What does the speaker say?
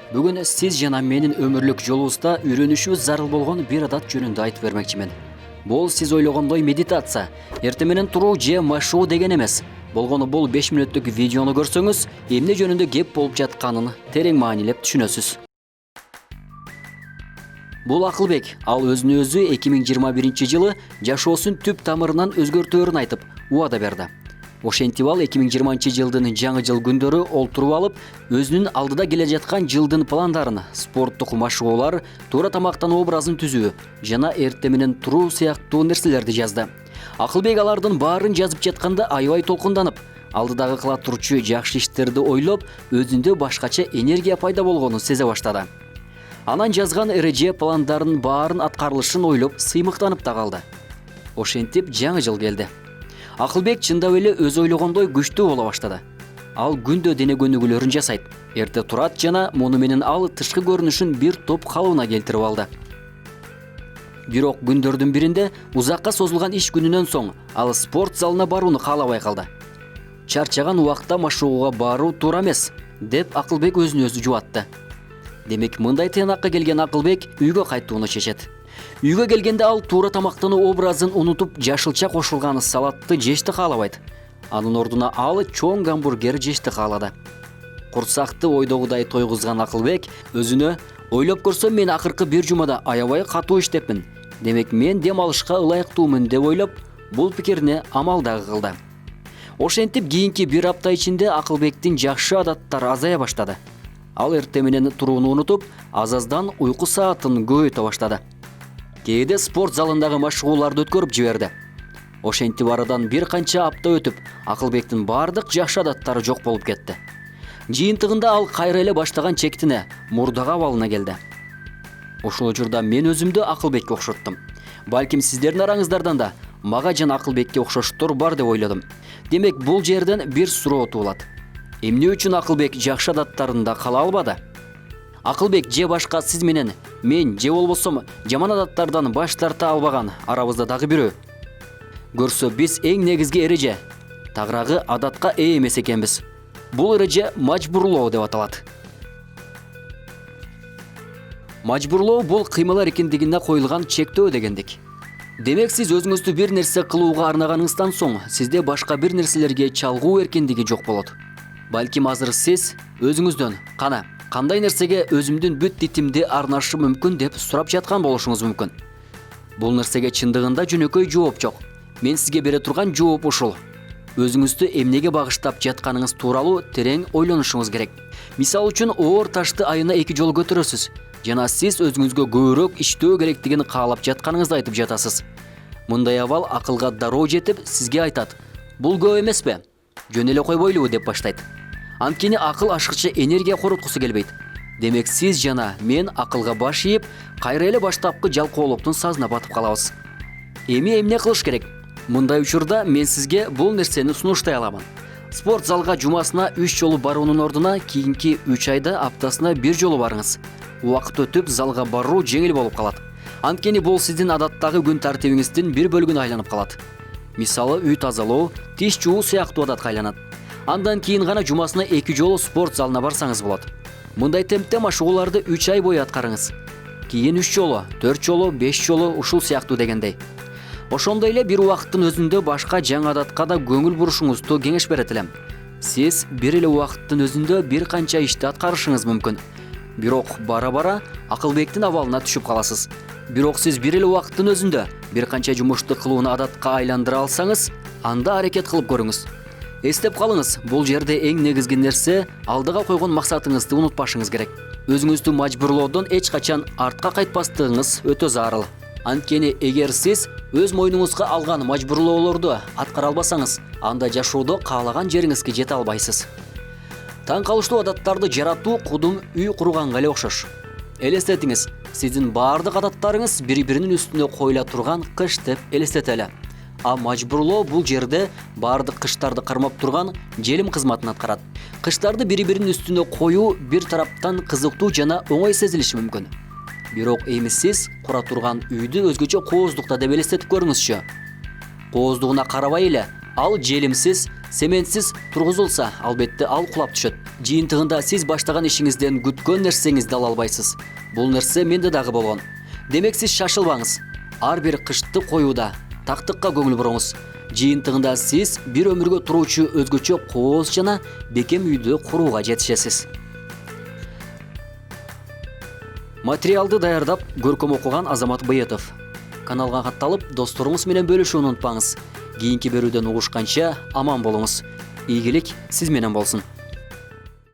Бүгүн сиз жана менин өмүрлүк жолубузда үйрөнүшүбүз зарыл болгон бир адат жөнүндө айтып бермекчимин. Бул сиз ойлогондой медитация, эртең менен туруу же машуу деген эмес. Болгону бул 5 мүнөттүк видеону көрсөңүз, эмне жөнүндө кеп болуп жатканын терең маанилеп түшүнөсүз. Бул Акылбек, ал өзүнө өзү 2021-жылы жашоосун түп тамырынан өзгөртөөрүн айтып, убада берди. Ошентип ал 2020-жылдын жаңы жыл күндөрү олтуруп алып, өзүнүн алдыда келе жаткан жылдын пландарын, спорттук машыгуулар, туура тамактан образын түзүү жана эртең менен туруу сыяктуу нерселерди жазды. Акылбек алардын баарын жазып жатканда аябай толкунданып, алдыдагы кыла турчу жакшы иштерди ойлоп, өзүндө башкача энергия пайда болгонун сезе баштады. Анан жазган эреже пландарын баарын аткарылышын ойлоп сыймыктанып да калды. Ошентип жаңы жыл келди. Акылбек чындап эле өз ойлогондой күчтүү боло баштады. Ал күндө дене көнүгүүлөрүн жасайт. Эрте турат жана муну менен ал тышкы көрүнүшүн бир топ калыбына келтирип алды. Бирок күндөрдүн биринде узакка созулган иш күнүнөн соң ал спорт залына барууну каалабай калды. Чарчаган убакта машыгууга баруу туура эмес, деп Акылбек өзүн өзү жубатты. Демек, мындай тыянакка келген Акылбек үйгө кайтууну чечет. Үйгө келгенде ал туура тамактануу образын унутуп, жашылча кошулган салатты жешти каалабайт. Анын ордуна ал чоң гамбургер жешти каалады. Курсакты ойдогудай тойгузган Акылбек өзүнө ойлоп көрсөм мен акыркы бир жумада аябай катуу иштепмин. Демек, мен дем алышка ылайыктуумун деп ойлоп, бул пикирине амал дагы кылды. Ошентип кийинки бир апта ичинде Акылбектин жакшы адаттары азая баштады. Ал эртең менен турууну унутуп, аз-аздан уйку саатын көбөйтө баштады. Кээде спорт залындагы машыгууларды өткөрүп жиберди. Ошентип арадан бир канча апта өтүп, Акылбектин бардык жакшы адаттары жок болуп кетти. Жыйынтыгында ал кайра эле баштаган чектине, мурдагы абалына келди. Ошол учурда мен өзүмдү Акылбекке окшоттум. Балким сиздердин араңыздардан да мага жана Акылбекке окшоштор бар деп ойлодум. Демек, бул жерден бир суроо туулат. Эмне үчүн Акылбек жакшы адаттарында кала албады? Акылбек же башка сиз менен мен же болбосо жаман адаттардан баш тарта албаган арабызда дагы бирөө? Көрсө, биз эң негизги эреже, тагыраагы адатка ээ эмес экенбиз. Бул эреже мажбурлоо деп аталат. Мажбурлоо бул кыймыл эркиндигине коюлган чектөө дегендик. Демек, сиз өзүңүздү бир нерсе кылууга арнаганыңыздан соң, сизде башка бир нерселерге чалгуу эркиндиги жок болот. Балким азыр сиз өзүңүздөн кана кандай нерсеге өзүмдүн бүт дитимди арнашым мүмкүн деп сурап жаткан болушуңуз мүмкүн. Бул нерсеге чындыгында жөнөкөй жооп жок. Мен сизге бере турган жооп ушул. Өзүңүздү эмнеге багыштап жатканыңыз тууралуу терең ойлонушуңуз керек. Мисалы үчүн, оор ташты айына 2 жолу көтөрөсүз жана сиз өзүңүзгө көбүрөөк иштөө керектигин каалап жатканыңызды айтып жатасыз. Мындай абал акылга дароо жетип, сизге айтат: "Бул көп эмеспи? Жөн эле койбойлубу?" деп баштайт. Анткени акыл ашыкча энергия короткусу келбейт. Демек, сиз жана мен акылга баш ийип, кайра эле баштапкы жалкоолуктун сазына батып калабыз. Эмне кылыш керек? Мындай учурда мен сизге бул нерсени сунуштай аламын. Спорт залга жумасына 3 жолу баруунун ордуна кийинки 3 айда аптасына 1 жолу барыңыз. Убакыт өтүп, залга баруу жеңил болуп калат. Анткени бул сиздин адаттагы күн тартибиңиздин бир бөлүгүнө айланып калат. Мисалы, үй тазалоо, тиш жуу сыяктуу адатка айланат. Андан кийин гана жумасына 2 жолу спорт залына барсаңыз болот. Мындай темпте машыгууларды 3 ай бою аткарыңыз. Кийин 3 жолу, 4 жолу, 5 жолу ушул сыяктуу дегендей. Ошондой эле бир убакыттын өзүндө башка жаңы адатка да көңүл бурушуңузду кеңеш берет элем. Сиз бир эле убакыттын өзүндө бир канча ишти аткарышыңыз мүмкүн. Бирок бара-бара Акылбектин абалына түшүп каласыз. Бирок сиз бир эле убакыттын өзүндө бир канча жумушту кылууну адатка айландыра алсаңыз, анда аракет кылып көрүңүз. Эстеп калыңыз, бул жерде эң негизги нерсе алдыга койгон максатыңызды унутпашыңыз керек. Өзүңүздү мажбурлоодон эч качан артка кайтпастыгыңыз өтө зарыл. Анткени эгер сиз өз мойнуңузга алган мажбурлоолорду аткара албасаңыз, анда жашоодо каалаган жериңизге жете албайсыз. Таң калыштуу адаттарды жаратуу кудум үй курганга эле окшош. Элестетиңиз, сиздин баардык адаттарыңыз бири-биринин үстүнө коюла турган кыш деп элестетели. А мажбурлоо бул жерде баардык кыштарды кармап турган желим кызматын аткарат. Кыштарды бири-биринин үстүнө коюу бир тараптан кызыктуу жана оңой сезилиши мүмкүн. Бирок эми сиз кура турган үйдү өзгөчө кооздукта деп элестетип көрүңүзчү. Кооздугуна карабай эле, ал желимсиз, Семенсиз тургузулса, албетте ал кулап түшөт. Жыйынтыгында сиз баштаган ишиңизден күткөн нерсеңизди ала албайсыз. Бул нерсе менде дагы болгон. Демек сиз шашылбаңыз. Ар бир кышты коюуда тактыкка көңүл буруңуз. Жыйынтыгында сиз бир өмүргө туруучу өзгөчө кооз жана бекем үйдү курууга жетишесиз. Материалды даярдап, көркөм окуган Азамат Быетов. Каналга катталып, досторуңуз менен бөлүшүүнү унутпаңыз. Кийинки берүүдөн угушканча аман болуңуз. Ийгилик сиз менен болсун.